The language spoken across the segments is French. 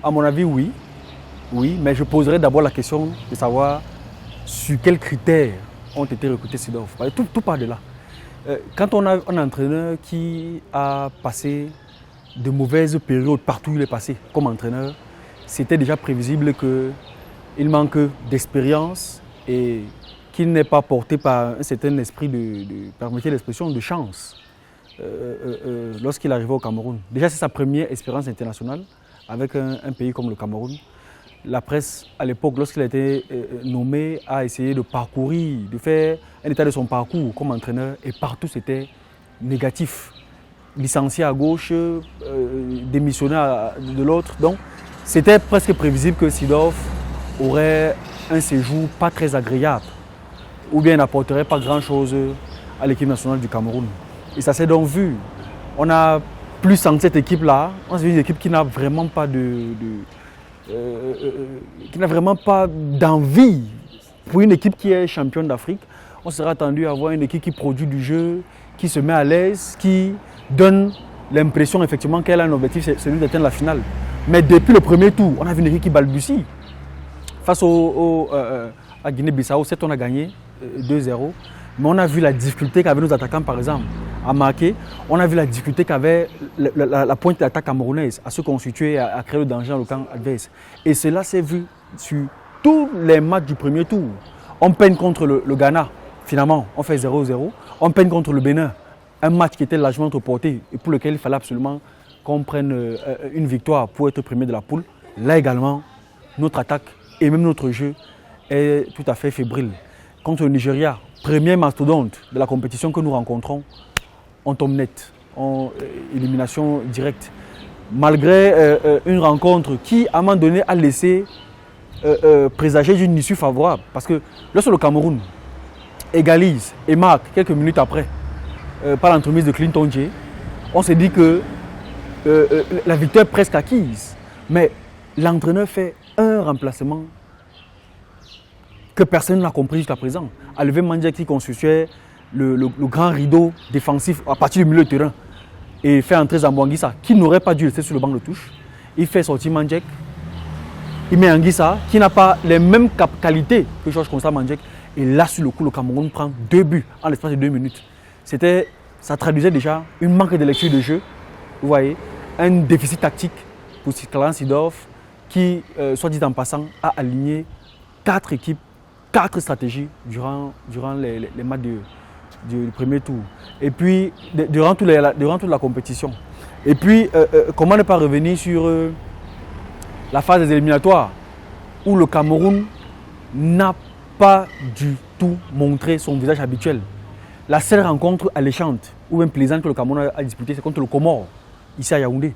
À mon avis, oui. Oui, mais je poserai d'abord la question de savoir sur quels critères ont été recrutés Seedorf. Tout part de là. Quand on a un entraîneur qui a passé de mauvaises périodes partout où il est passé comme entraîneur, c'était déjà prévisible qu'il manque d'expérience et qu'il n'est pas porté par un certain esprit permettez l'expression, de chance lorsqu'il arrivait au Cameroun. Déjà, c'est sa première expérience internationale avec un pays comme le Cameroun. La presse, à l'époque, lorsqu'il a été nommé, a essayé de parcourir, de faire un état de son parcours comme entraîneur et partout c'était négatif. Licencié à gauche, démissionné de l'autre. Donc, c'était presque prévisible que Seedorf aurait un séjour pas très agréable ou bien n'apporterait pas grand-chose à l'équipe nationale du Cameroun. Et ça s'est donc vu. On a plus senti cette équipe-là. On s'est vu une équipe qui n'a vraiment pas d'envie. Pour une équipe qui est championne d'Afrique, on serait attendu à avoir une équipe qui produit du jeu, qui se met à l'aise, qui donne l'impression effectivement qu'elle a un objectif, c'est celui d'atteindre la finale. Mais depuis le premier tour, on a vu une équipe qui balbutie. Face à Guinée-Bissau, certes on a gagné 2-0, mais on a vu la difficulté qu'avaient nos attaquants par exemple à marquer. On a vu la difficulté qu'avait la pointe d'attaque camerounaise à se constituer, à créer le danger dans le camp adverse. Et cela s'est vu sur tous les matchs du premier tour. On peine contre le Ghana, finalement on fait 0-0. On peine contre le Bénin, un match qui était largement notre portée et pour lequel il fallait absolument qu'on prenne une victoire pour être premier de la poule. Là également, notre attaque et même notre jeu est tout à fait fébrile. Contre le Nigeria, premier mastodonte de la compétition que nous rencontrons, on tombe net, élimination directe. Malgré une rencontre qui, à un moment donné, a laissé présager d'une issue favorable. Parce que lorsque le Cameroun égalise et marque quelques minutes après, par l'entremise de Clinton J, on s'est dit que la victoire est presque acquise. Mais l'entraîneur fait un remplacement que personne n'a compris jusqu'à présent. A levé Mandjek qui constituait le grand rideau défensif à partir du milieu de terrain et fait entrer Zambo-Anguissa qui n'aurait pas dû rester sur le banc de touche. Il fait sortir Mandjek, il met Anguissa qui n'a pas les mêmes qualités que Georges Constant Mandjek. Et là, sur le coup, le Cameroun prend 2 buts en l'espace de 2 minutes. Ça traduisait déjà une manque de lecture de jeu, vous voyez, un déficit tactique pour Clarence Seedorf qui, soit dit en passant, a aligné 4 équipes, 4 stratégies durant les matchs du premier tour. Et puis, durant toute la compétition. Et puis, comment ne pas revenir sur la phase des éliminatoires où le Cameroun n'a pas du tout montré son visage habituel. La seule rencontre alléchante ou même plaisante que le Cameroun a disputée, c'est contre le Comore, ici à Yaoundé.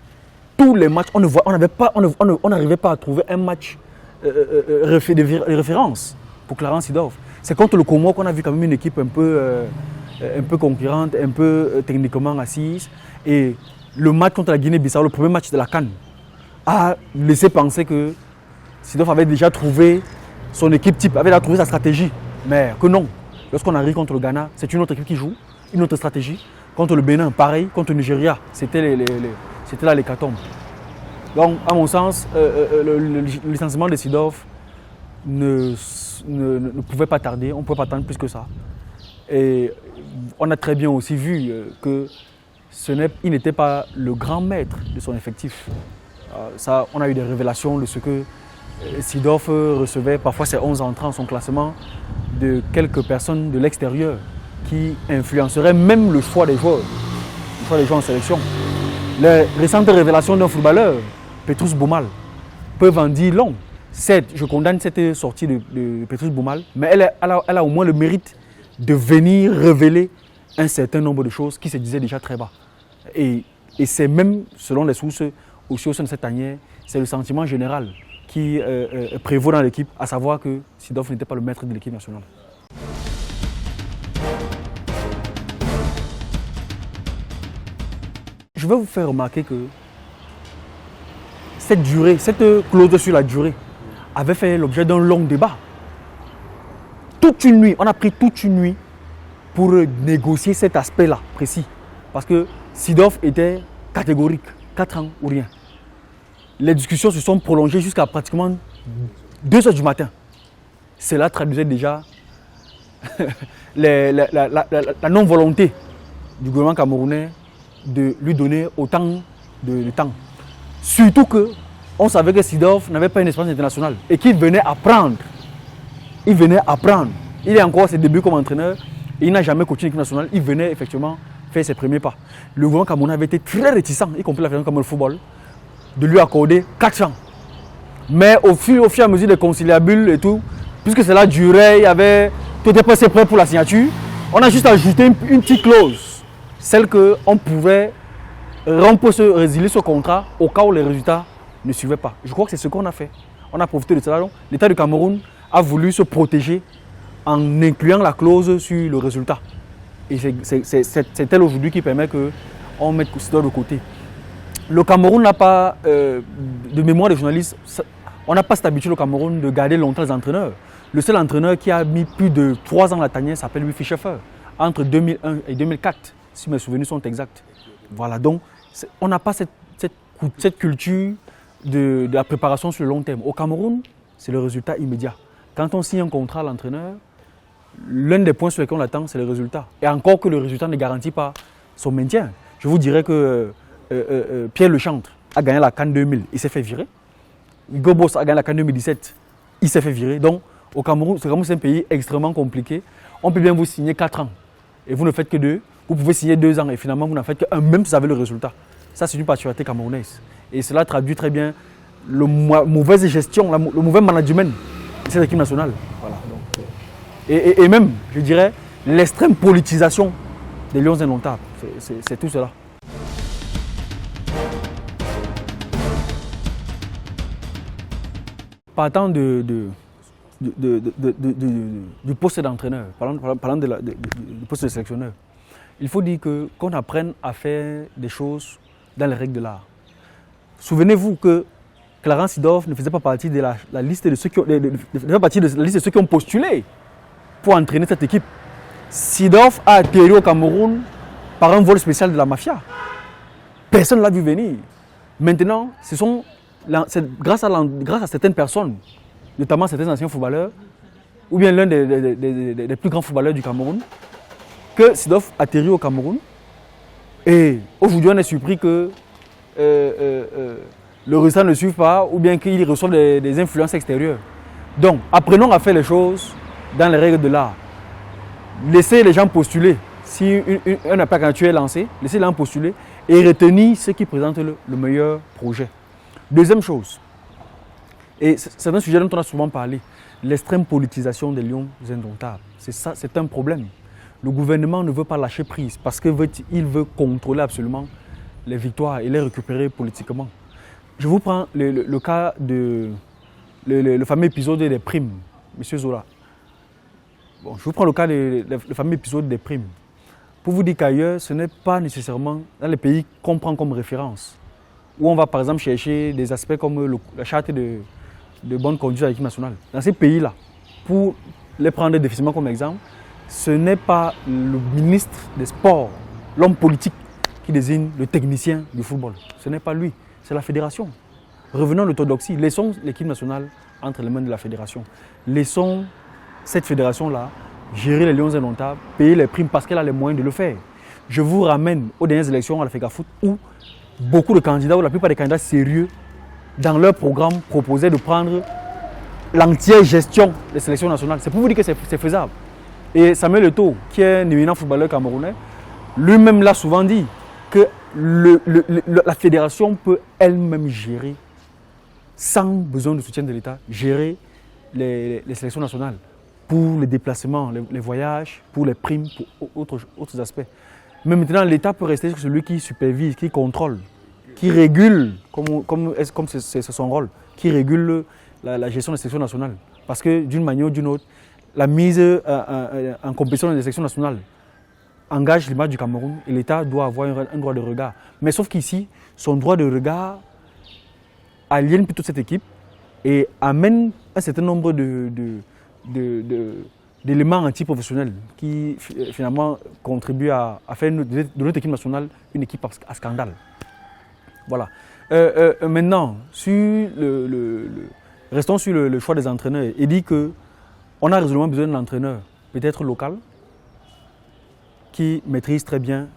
Tous les matchs, on n'arrivait pas à trouver un match de référence pour Clarence Seedorf. C'est contre le Comore qu'on a vu quand même une équipe un peu concurrente, un peu techniquement assise. Et le match contre la Guinée-Bissau, le premier match de la CAN, a laissé penser que Seedorf avait déjà trouvé son équipe type, avait déjà trouvé sa stratégie. Mais que non. Lorsqu'on arrive contre le Ghana, c'est une autre équipe qui joue, une autre stratégie. Contre le Bénin, pareil. Contre le Nigeria, c'était là l'hécatombe. Donc, à mon sens, le licenciement de Seedorf ne pouvait pas tarder. On ne pouvait pas attendre plus que ça. Et on a très bien aussi vu qu'il n'était pas le grand maître de son effectif. Ça, on a eu des révélations de ce que Seedorf recevait parfois ses 11 entrants, son classement, de quelques personnes de l'extérieur qui influenceraient même le choix des joueurs en sélection. Les récentes révélations d'un footballeur, Petrus Boumal, peuvent en dire long. Certes, je condamne cette sortie de Petrus Boumal, mais elle a au moins le mérite de venir révéler un certain nombre de choses qui se disaient déjà très bas. Et c'est même, selon les sources, aussi au sein de cette tanière, c'est le sentiment général qui prévaut dans l'équipe, à savoir que Seedorf n'était pas le maître de l'équipe nationale. Je vais vous faire remarquer que cette clause sur la durée, avait fait l'objet d'un long débat. Toute une nuit, on a pris toute une nuit pour négocier cet aspect-là précis. Parce que Seedorf était catégorique, 4 ans ou rien. les discussions se sont prolongées jusqu'à pratiquement 2 heures du matin. Cela traduisait déjà la non-volonté du gouvernement camerounais de lui donner autant de temps. Surtout qu'on savait que Seedorf n'avait pas une expérience internationale et qu'il venait apprendre. Il venait apprendre. Il est encore à ses débuts comme entraîneur et il n'a jamais coaché l'équipe nationale. Il venait effectivement faire ses premiers pas. Le gouvernement camerounais avait été très réticent, y compris la Fédération comme le football, de lui accorder 4 ans. Mais au fur et à mesure des conciliabules et tout, puisque cela durait, il y avait, tout était presque prêt pour la signature, on a juste ajouté une petite clause, celle qu'on pouvait résilier ce contrat au cas où les résultats ne suivaient pas. Je crois que c'est ce qu'on a fait. On a profité de cela. L'État du Cameroun a voulu se protéger en incluant la clause sur le résultat. Et c'est elle aujourd'hui qui permet qu'on mette Seedorf de côté. Le Cameroun n'a pas de mémoire des journalistes. On n'a pas cette habitude au Cameroun de garder longtemps les entraîneurs. Le seul entraîneur qui a mis plus de 3 ans à la tanière s'appelle Wilfried Schäfer, entre 2001 et 2004, si mes souvenirs sont exacts. Voilà, donc on n'a pas cette culture de la préparation sur le long terme. Au Cameroun, c'est le résultat immédiat. Quand on signe un contrat à l'entraîneur, l'un des points sur lesquels on l'attend, c'est le résultat. Et encore que le résultat ne garantit pas son maintien. Je vous dirais que Pierre Lechantre a gagné la CAN 2000, il s'est fait virer. Hugo Boss a gagné la CAN 2017, il s'est fait virer. Donc au Cameroun, c'est un pays extrêmement compliqué. On peut bien vous signer 4 ans et vous ne faites que 2. Vous pouvez signer 2 ans et finalement vous n'en faites qu'un, même si vous avez le résultat. Ça, c'est une particularité camerounaise. Et cela traduit très bien la mauvaise gestion, le mauvais management de cette équipe nationale. Voilà. Donc, et même, je dirais, l'extrême politisation des Lions indomptables. C'est tout cela. Partant du poste d'entraîneur, parlant du poste de sélectionneur, il faut dire qu'on apprenne à faire des choses dans les règles de l'art. Souvenez-vous que Clarence Seedorf ne faisait pas partie de la liste de ceux qui ont postulé pour entraîner cette équipe. Seedorf a atterri au Cameroun par un vol spécial de la mafia. Personne ne l'a vu venir. Maintenant, c'est grâce à certaines personnes, notamment certains anciens footballeurs, ou bien l'un des plus grands footballeurs du Cameroun, que Seedorf atterrit au Cameroun. Et aujourd'hui, on est surpris que le résultat ne suive pas, ou bien qu'il reçoive des influences extérieures. Donc, apprenons à faire les choses dans les règles de l'art. Laissez les gens postuler. Si un appel à candidature est lancé, laissez les gens postuler et retenir ceux qui présentent le meilleur projet. Deuxième chose, et c'est un sujet dont on a souvent parlé, l'extrême politisation des Lions indomptables. C'est un problème. Le gouvernement ne veut pas lâcher prise parce qu'il veut contrôler absolument les victoires et les récupérer politiquement. Je vous prends le cas le fameux épisode des primes, M. Zola. Bon, je vous prends le cas le fameux épisode des primes. Pour vous dire qu'ailleurs, ce n'est pas nécessairement dans les pays qu'on prend comme référence, où on va par exemple chercher des aspects comme la charte de bonne conduite à l'équipe nationale. Dans ces pays-là, pour les prendre définitivement comme exemple, ce n'est pas le ministre des Sports, l'homme politique, qui désigne le technicien du football. Ce n'est pas lui, c'est la fédération. Revenons à l'orthodoxie, laissons l'équipe nationale entre les mains de la fédération. Laissons cette fédération-là gérer les Lions indomptables, payer les primes parce qu'elle a les moyens de le faire. Je vous ramène aux dernières élections à la FECAFOOT où beaucoup de candidats, ou la plupart des candidats sérieux, dans leur programme, proposaient de prendre l'entière gestion des sélections nationales. C'est pour vous dire que c'est faisable. Et Samuel Eto'o, qui est un éminent footballeur camerounais, lui-même l'a souvent dit que la fédération peut elle-même gérer, sans besoin de soutien de l'État, gérer les sélections nationales pour les déplacements, les voyages, pour les primes, pour autres aspects. Mais maintenant, l'État peut rester celui qui supervise, qui contrôle, qui régule, comme c'est son rôle, qui régule la gestion des sélections nationales. Parce que d'une manière ou d'une autre, la mise en compétition des sélections nationales engage l'image du Cameroun et l'État doit avoir un droit de regard. Mais sauf qu'ici, son droit de regard aliène plutôt cette équipe et amène un certain nombre d'éléments anti-professionnels qui finalement contribuent à faire de notre équipe nationale une équipe à scandale. Voilà. Maintenant, restons sur le choix des entraîneurs. Il dit qu'on a résolument besoin d'un entraîneur, peut-être local, qui maîtrise très bien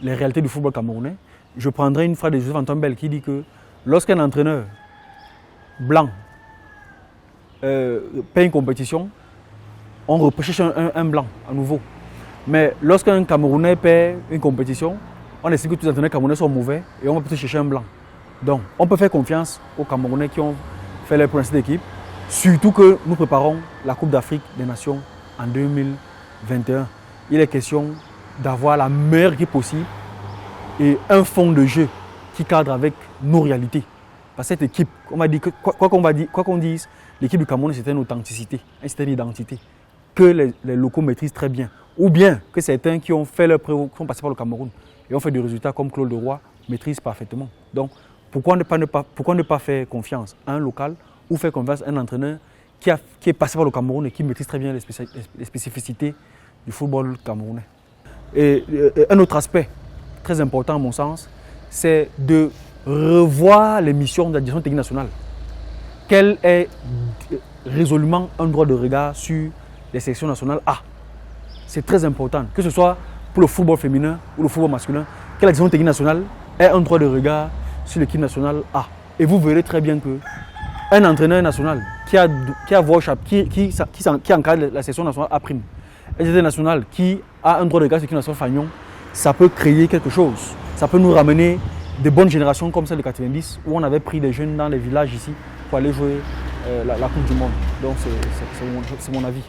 les réalités du football camerounais. Je prendrai une phrase de Joseph Antoine Bell qui dit que lorsqu'un entraîneur blanc paie une compétition, on recherche un blanc à nouveau. Mais lorsqu'un Camerounais paie une compétition, on estime que tous les entraîneurs camerounais sont mauvais et on va plutôt chercher un blanc. Donc, on peut faire confiance aux Camerounais qui ont fait leur première d'équipe, surtout que nous préparons la Coupe d'Afrique des Nations en 2021. Il est question d'avoir la meilleure équipe possible et un fond de jeu qui cadre avec nos réalités. Parce que cette équipe, on m'a dit que quoi qu'on dise, l'équipe du Cameroun, c'est une authenticité, c'est une identité que les locaux maîtrisent très bien. Ou bien que certains qui ont fait leur preuve, qui sont passés par le Cameroun et ont fait des résultats comme Claude Leroy, maîtrisent parfaitement. Donc, pourquoi ne pas faire confiance à un local ou faire confiance à un entraîneur qui est passé par le Cameroun et qui maîtrise très bien les spécificités du football camerounais. Et un autre aspect très important à mon sens, c'est de revoir les missions de la direction technique nationale. Quel est résolument un droit de regard sur les sélections nationales A? C'est très important, que ce soit pour le football féminin ou le football masculin, que la direction technique nationale ait un droit de regard sur l'équipe nationale A. Et vous verrez très bien qu'un entraîneur national qui encadre la sélection nationale A', un entraîneur national qui a un droit de regard sur l'équipe nationale Fagnon, ça peut créer quelque chose. Ça peut nous ramener de bonnes générations comme celle de 90, où on avait pris des jeunes dans les villages ici pour aller jouer la Coupe du Monde. Donc c'est mon avis.